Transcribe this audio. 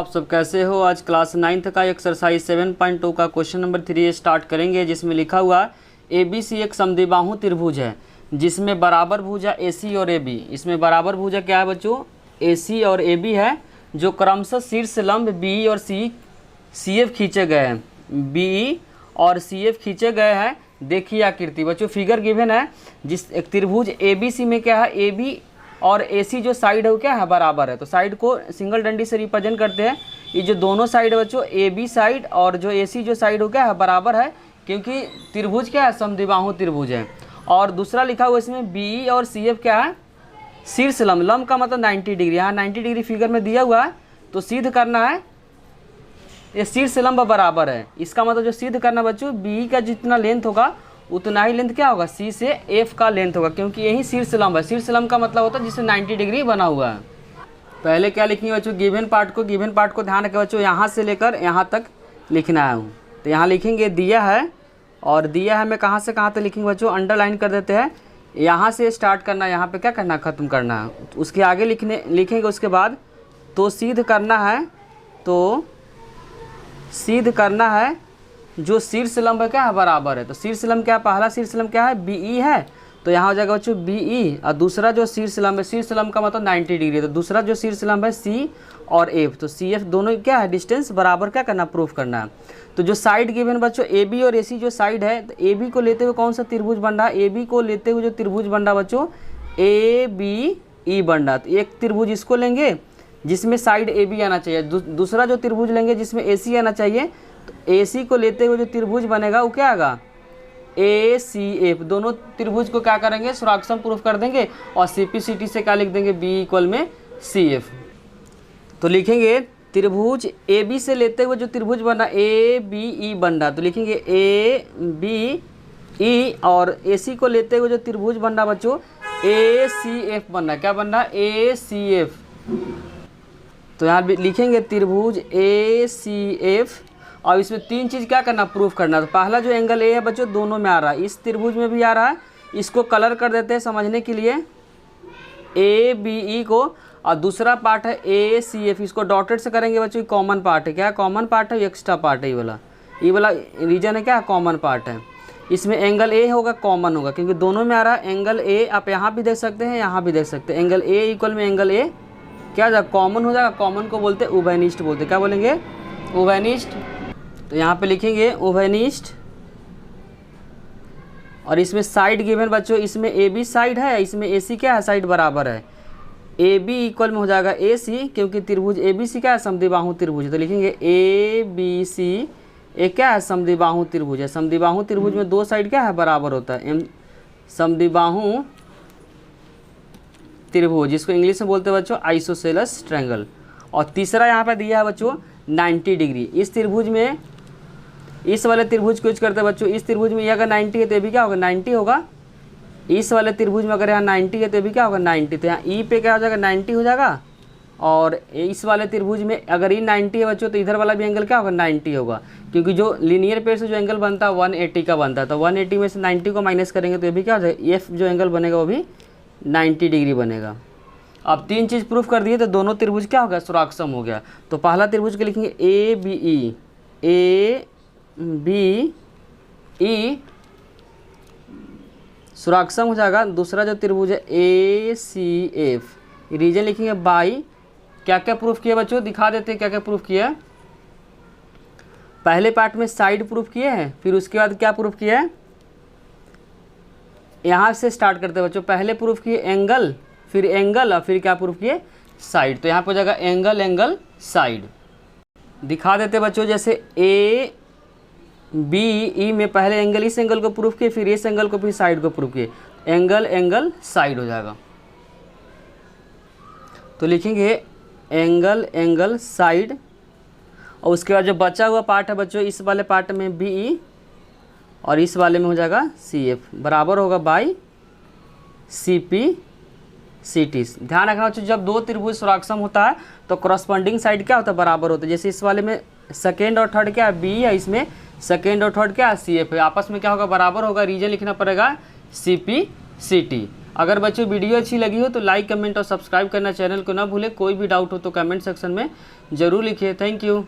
आप सब कैसे हो। आज क्लास 9th का एक्सरसाइज 7.2 का क्वेश्चन नंबर 3 स्टार्ट करेंगे, जिसमें लिखा हुआ ABC एक समद्विबाहु त्रिभुज है जिसमें बराबर भुजा AC और AB। इसमें बराबर भुजा क्या है बच्चों? AC और AB है, जो क्रमशः शीर्ष लंब BE और CF खींचे गए हैं। BE और CF खींचे गए हैं। देखिए आकृति बच्चों, फिगर गिवन है जिस एक त्रिभुज ABC में क्या है, AB और AC जो साइड है वो क्या है, बराबर है। तो साइड को सिंगल डंडी से रिप्रेजेंट करते हैं। ये जो दोनों साइड है बच्चों, AB साइड और जो AC जो साइड हो क्या है, बराबर है, क्योंकि त्रिभुज क्या है, समद्विबाहु त्रिभुज है। और दूसरा लिखा हुआ इसमें BE और CF क्या है, शीर्ष लंब। लंब का मतलब 90 डिग्री, यहाँ 90 डिग्री फिगर में दिया हुआ है, तो सिद्ध करना है ये शीर्ष लंब बराबर है। इसका मतलब जो सिद्ध करना बच्चों, BE का जितना लेंथ होगा उतना ही लेंथ क्या होगा, C से F का लेंथ होगा, क्योंकि यही शीर्ष लंब है। शीर्ष लंब का मतलब होता है जिससे 90 डिग्री बना हुआ है। पहले क्या लिखेंगे बच्चों, गिवन पार्ट को ध्यान रखें बच्चों, यहाँ से लेकर यहाँ तक लिखना है। तो यहाँ लिखेंगे दिया है, और दिया है मैं कहाँ से कहाँ तक लिखेंगे बच्चों, अंडरलाइन कर देते हैं। यहाँ से स्टार्ट करना है, यहाँ पे क्या करना है, ख़त्म करना है। उसके आगे लिखेंगे उसके बाद, तो सिद्ध करना है, तो सिद्ध करना है जो शीर्ष लंब है क्या है, बराबर है। तो शीर्ष लंब क्या है, पहला शीर्ष लंब क्या है, BE है, तो यहाँ हो जाएगा बच्चों BE। और दूसरा जो शीर्ष लंब है, शीर्ष लंब का मतलब 90 डिग्री है, तो दूसरा जो शीर्ष लंब है C और F, तो CF दोनों क्या है, डिस्टेंस बराबर क्या करना, प्रूफ करना है। तो जो साइड गिवन बच्चों AB और AC जो साइड है, तो AB को लेते हुए कौन सा त्रिभुज बन रहा है, AB को लेते हुए जो त्रिभुज बन रहा बच्चों, ABE बन रहा। तो एक त्रिभुज इसको लेंगे जिसमें साइड AB आना चाहिए, दूसरा जो त्रिभुज लेंगे जिसमें AC आना चाहिए। तो AC को लेते हुए जो त्रिभुज बनेगा वो क्या आएगा, ACF। दोनों त्रिभुज को क्या करेंगे, सुराक्षम प्रूफ कर देंगे, और CP/CT से क्या लिख देंगे, B = CF। तो लिखेंगे त्रिभुज AB से लेते हुए जो त्रिभुज बना ABE बन रहा, तो लिखेंगे ABE, और AC को लेते हुए जो त्रिभुज बन रहा बच्चों, ACF बन रहा। क्या बन रहा, ACF। तो यहाँ लिखेंगे त्रिभुज ACF, और इसमें तीन चीज़ क्या करना, प्रूफ करना। तो पहला जो एंगल A है बच्चों, दोनों में आ रहा है, इस त्रिभुज में भी आ रहा है। इसको कलर कर देते हैं समझने के लिए, ABE को, और दूसरा पार्ट है ACF, इसको डॉटेड से करेंगे बच्चों। कॉमन पार्ट है, क्या कॉमन पार्ट है, एक्स्ट्रा पार्ट है, ये वाला रीजन है क्या, कॉमन पार्ट है। इसमें एंगल A होगा, कॉमन होगा, क्योंकि दोनों में आ रहा है। एंगल A आप यहाँ भी देख सकते हैं, यहाँ भी देख सकते हैं। एंगल A = एंगल A क्या हो जाएगा, कॉमन हो जाएगा। कॉमन को बोलते हैं उभयनिष्ठ बोलते, क्या बोलेंगे, उभयनिष्ठ। तो यहाँ पे लिखेंगे उभयनिष्ठ। और इसमें साइड गिवन बच्चों, इसमें AB साइड है, इसमें AC क्या है, साइड बराबर है। AB इक्वल में हो जाएगा AC, क्योंकि त्रिभुज ABC क्या है, समद्विबाहु त्रिभुज है। तो लिखेंगे ABC एक क्या है, समद्विबाहु त्रिभुज है। समद्विबाहु त्रिभुज में दो साइड क्या है, बराबर होता है। समद्विबाहु त्रिभुज, जिसको इंग्लिश में बोलते हैं बच्चों आइसोसेलेस ट्रायंगल। और तीसरा यहाँ पे दिया है बच्चों 90 डिग्री। इस त्रिभुज में, इस वाले त्रिभुज को यूज करते हैं बच्चों। इस त्रिभुज में ये अगर 90 है तो ये भी क्या होगा, 90 होगा। इस वाले त्रिभुज में अगर यहाँ 90 है तो ये भी क्या होगा, 90। तो यहाँ E पे क्या हो जाएगा, 90 हो जाएगा। और इस वाले त्रिभुज में अगर ये 90 है बच्चों, तो इधर वाला भी एंगल क्या होगा, 90 होगा, क्योंकि जो लीनियर पेयर से जो एंगल बनता है 180 का बनता है। तो 180 में से 90 को माइनस करेंगे तो ये भी क्या हो जाएगा, F जो एंगल बनेगा वो भी 90 डिग्री बनेगा। अब तीन चीज़ प्रूफ कर दिए, तो दोनों त्रिभुज क्या हो गया, सुराक्षम हो गया। तो पहला त्रिभुज के लिखेंगे ABE सुराक्षम हो जाएगा। दूसरा जो त्रिभुज है ACF, रीजन लिखेंगे बाई। क्या क्या प्रूफ किया बच्चों, दिखा देते हैं क्या क्या प्रूफ किया। पहले पार्ट में साइड प्रूफ किए हैं, फिर उसके बाद क्या प्रूफ किया है, यहाँ से स्टार्ट करते हैं बच्चों। पहले प्रूफ किए एंगल, फिर एंगल, और फिर क्या प्रूफ किए, साइड। तो यहाँ पर हो जाएगा एंगल साइड। दिखा देते बच्चों, जैसे ABE में पहले एंगल, इस एंगल को प्रूफ किए, फिर इस एंगल को, फिर साइड को प्रूफ किए। एंगल साइड हो जाएगा। तो लिखेंगे एंगल साइड। और उसके बाद जो बचा हुआ पार्ट है बच्चों, इस वाले पार्ट में BE और इस वाले में हो जाएगा CF, बराबर होगा बाई CP/CT। ध्यान रखना बच्चों, जब दो त्रिभुज सुराक्षम होता है तो करस्पॉन्डिंग साइड क्या होता है, बराबर होता है। जैसे इस वाले में सेकेंड और थर्ड क्या है, BE है, इसमें सेकेंड और थर्ड क्या है, CF है। आपस में क्या होगा, बराबर होगा। रीजन लिखना पड़ेगा CP/CT। अगर बच्चों वीडियो अच्छी लगी हो तो लाइक कमेंट और सब्सक्राइब करना चैनल को ना भूलें। कोई भी डाउट हो तो कमेंट सेक्शन में ज़रूर लिखिए। Thank you.